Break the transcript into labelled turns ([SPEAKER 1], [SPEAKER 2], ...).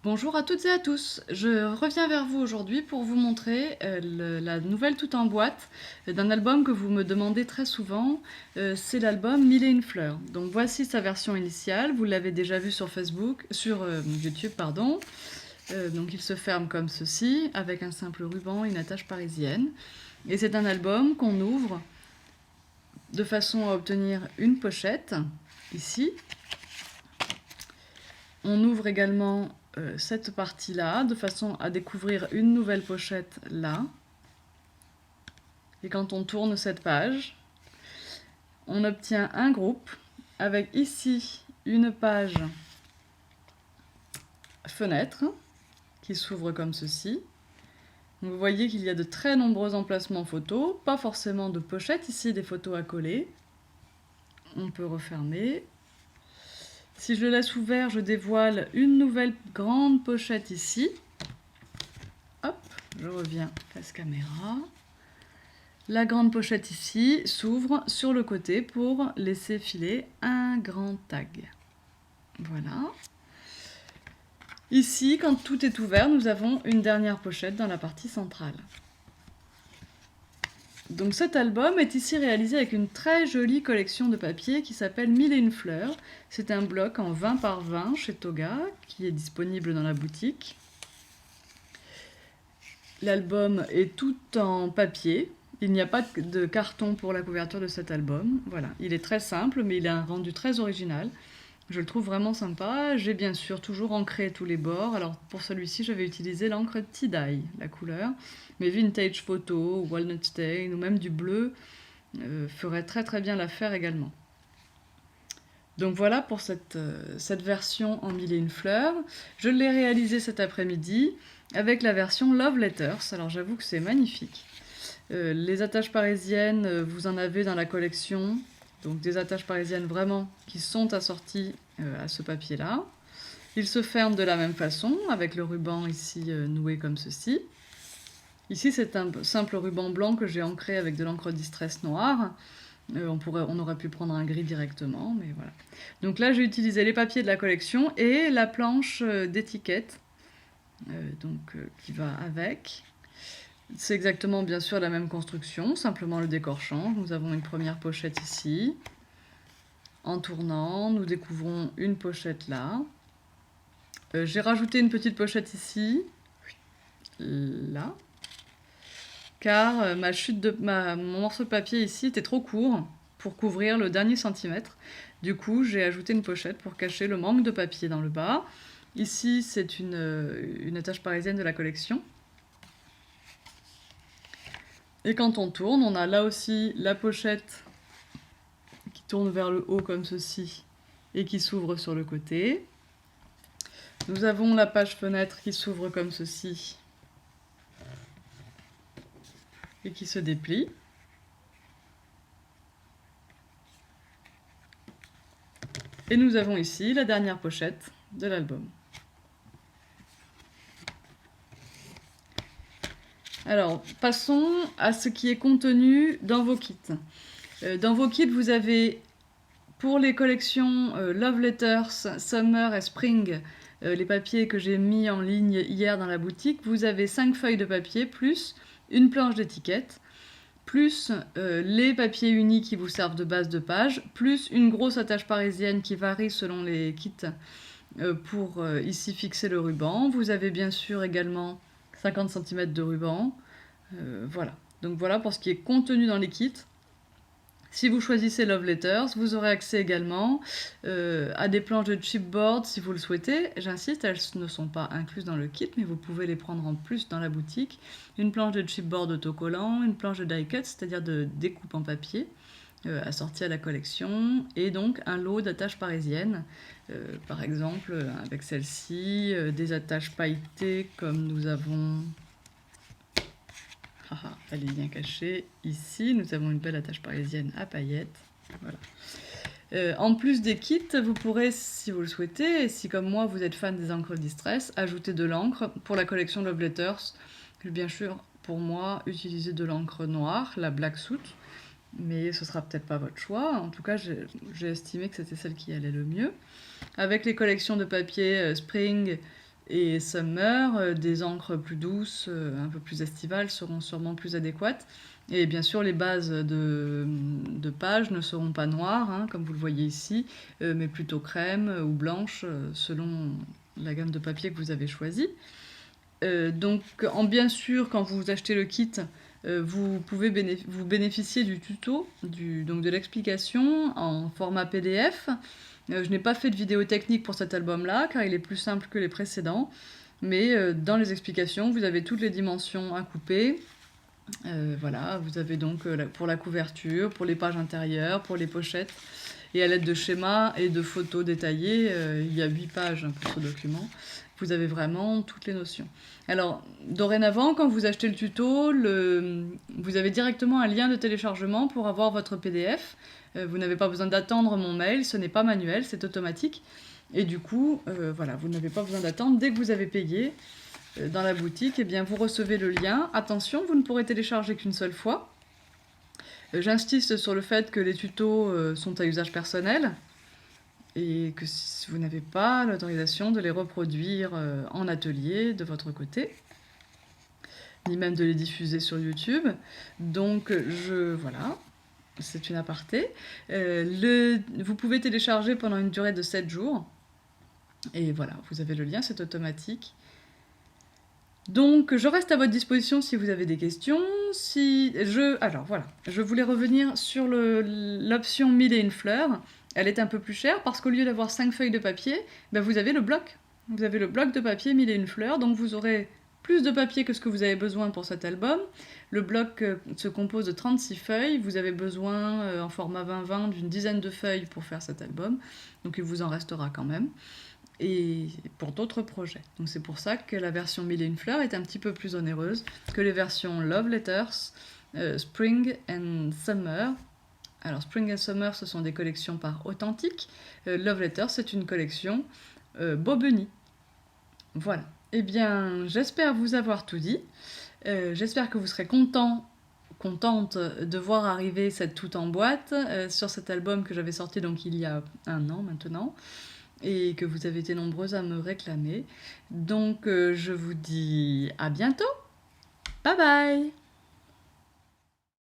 [SPEAKER 1] Bonjour à toutes et à tous, je reviens vers vous aujourd'hui pour vous montrer la nouvelle toute en boîte d'un album que vous me demandez très souvent, c'est l'album Mille et une fleurs. Donc voici sa version initiale, vous l'avez déjà vu sur Facebook, sur YouTube pardon. Donc il se ferme comme ceci, avec un simple ruban et une attache parisienne. Et c'est un album qu'on ouvre de façon à obtenir une pochette, ici. On ouvre également cette partie-là, de façon à découvrir une nouvelle pochette là. Et quand on tourne cette page, on obtient un groupe avec ici une page fenêtre qui s'ouvre comme ceci. Vous voyez qu'il y a de très nombreux emplacements photos, pas forcément de pochette, ici des photos à coller. On peut refermer. Si je le laisse ouvert, je dévoile une nouvelle grande pochette ici. Hop, je reviens face caméra. La grande pochette ici s'ouvre sur le côté pour laisser filer un grand tag. Voilà. Ici, quand tout est ouvert, nous avons une dernière pochette dans la partie centrale. Donc cet album est ici réalisé avec une très jolie collection de papier qui s'appelle Mille et une fleurs. C'est un bloc en 20 par 20 chez Toga qui est disponible dans la boutique. L'album est tout en papier. Il n'y a pas de carton pour la couverture de cet album. Voilà, il est très simple, mais il a un rendu très original. Je le trouve vraiment sympa. J'ai bien sûr toujours ancré tous les bords. Alors pour celui-ci, j'avais utilisé l'encre tie-dye, la couleur. Mais Vintage Photo, Walnut Stain ou même du bleu ferait très très bien l'affaire également. Donc voilà pour cette version en mille et une fleurs. Je l'ai réalisée cet après-midi avec la version Love Letters. Alors j'avoue que c'est magnifique. Les attaches parisiennes, vous en avez dans la collection. Donc des attaches parisiennes vraiment qui sont assorties à ce papier-là. Il se ferme de la même façon avec le ruban ici noué comme ceci. Ici c'est un simple ruban blanc que j'ai ancré avec de l'encre distress noire. On aurait pu prendre un gris directement, mais voilà. Donc là j'ai utilisé les papiers de la collection et la planche d'étiquette qui va avec. C'est exactement bien sûr la même construction, simplement le décor change. Nous avons une première pochette ici. En tournant, nous découvrons une pochette là. J'ai rajouté une petite pochette ici, là, car mon morceau de papier ici était trop court pour couvrir le dernier centimètre. Du coup, j'ai ajouté une pochette pour cacher le manque de papier dans le bas. Ici, c'est une attache parisienne de la collection. Et quand on tourne, on a là aussi la pochette qui tourne vers le haut comme ceci et qui s'ouvre sur le côté. Nous avons la page fenêtre qui s'ouvre comme ceci et qui se déplie. Et nous avons ici la dernière pochette de l'album. Alors, passons à ce qui est contenu dans vos kits. Dans vos kits, vous avez, pour les collections Love Letters, Summer et Spring, les papiers que j'ai mis en ligne hier dans la boutique, vous avez 5 feuilles de papier, plus une planche d'étiquette, plus les papiers unis qui vous servent de base de page, plus une grosse attache parisienne qui varie selon les kits pour ici fixer le ruban. Vous avez bien sûr également 50 cm de ruban. Voilà. Donc voilà pour ce qui est contenu dans les kits. Si vous choisissez Love Letters, vous aurez accès également à des planches de chipboard si vous le souhaitez. J'insiste, elles ne sont pas incluses dans le kit, mais vous pouvez les prendre en plus dans la boutique. Une planche de chipboard autocollant, une planche de die cut, c'est-à-dire de découpe en papier, assortie à la collection, et donc un lot d'attaches parisiennes. Par exemple, avec celle-ci, des attaches pailletées comme nous avons... elle est bien cachée. Ici, nous avons une belle attache parisienne à paillettes. Voilà. En plus des kits, vous pourrez, si vous le souhaitez, et si comme moi vous êtes fan des encres Distress, ajouter de l'encre pour la collection Love Letters. Bien sûr, pour moi, utiliser de l'encre noire, la Black Suit, mais ce sera peut-être pas votre choix. En tout cas, j'ai estimé que c'était celle qui allait le mieux. Avec les collections de papier Spring et Summer, des encres plus douces, un peu plus estivales seront sûrement plus adéquates. Et bien sûr, les bases de pages ne seront pas noires, hein, comme vous le voyez ici, mais plutôt crème ou blanche, selon la gamme de papier que vous avez choisie. Donc, bien sûr, quand vous achetez le kit, vous pouvez vous bénéficier du tuto, donc de l'explication en format PDF. Je n'ai pas fait de vidéo technique pour cet album-là, car il est plus simple que les précédents. Mais dans les explications, vous avez toutes les dimensions à couper. Voilà, vous avez donc pour la couverture, pour les pages intérieures, pour les pochettes. Et à l'aide de schémas et de photos détaillées, il y a 8 pages pour ce document. Vous avez vraiment toutes les notions. Alors, dorénavant, quand vous achetez le tuto, vous avez directement un lien de téléchargement pour avoir votre PDF. Vous n'avez pas besoin d'attendre mon mail, ce n'est pas manuel, c'est automatique. Et du coup, voilà, vous n'avez pas besoin d'attendre. Dès que vous avez payé dans la boutique, eh bien, vous recevez le lien. Attention, vous ne pourrez télécharger qu'une seule fois. J'insiste sur le fait que les tutos sont à usage personnel et que vous n'avez pas l'autorisation de les reproduire en atelier de votre côté, ni même de les diffuser sur YouTube. Donc, voilà, c'est une aparté. Vous pouvez télécharger pendant une durée de 7 jours. Et voilà, vous avez le lien, c'est automatique. Donc, je reste à votre disposition si vous avez des questions. Alors voilà, je voulais revenir sur l'option 1001 fleurs. Elle est un peu plus chère parce qu'au lieu d'avoir 5 feuilles de papier, ben vous avez le bloc. Vous avez le bloc de papier 1001 fleurs, donc vous aurez plus de papier que ce que vous avez besoin pour cet album. Le bloc se compose de 36 feuilles. Vous avez besoin, en format 20-20, d'une dizaine de feuilles pour faire cet album. Donc il vous en restera quand même. Et pour d'autres projets. Donc c'est pour ça que la version 1001 fleurs est un petit peu plus onéreuse que les versions Love Letters, Spring and Summer. Alors Spring and Summer, ce sont des collections par Authentique. Love Letters, c'est une collection Bobeny. Voilà. Eh bien, j'espère vous avoir tout dit. J'espère que vous serez contente de voir arriver cette tout en boîte sur cet album que j'avais sorti donc il y a 1 an maintenant. Et que vous avez été nombreuses à me réclamer. Donc je vous dis à bientôt. Bye bye.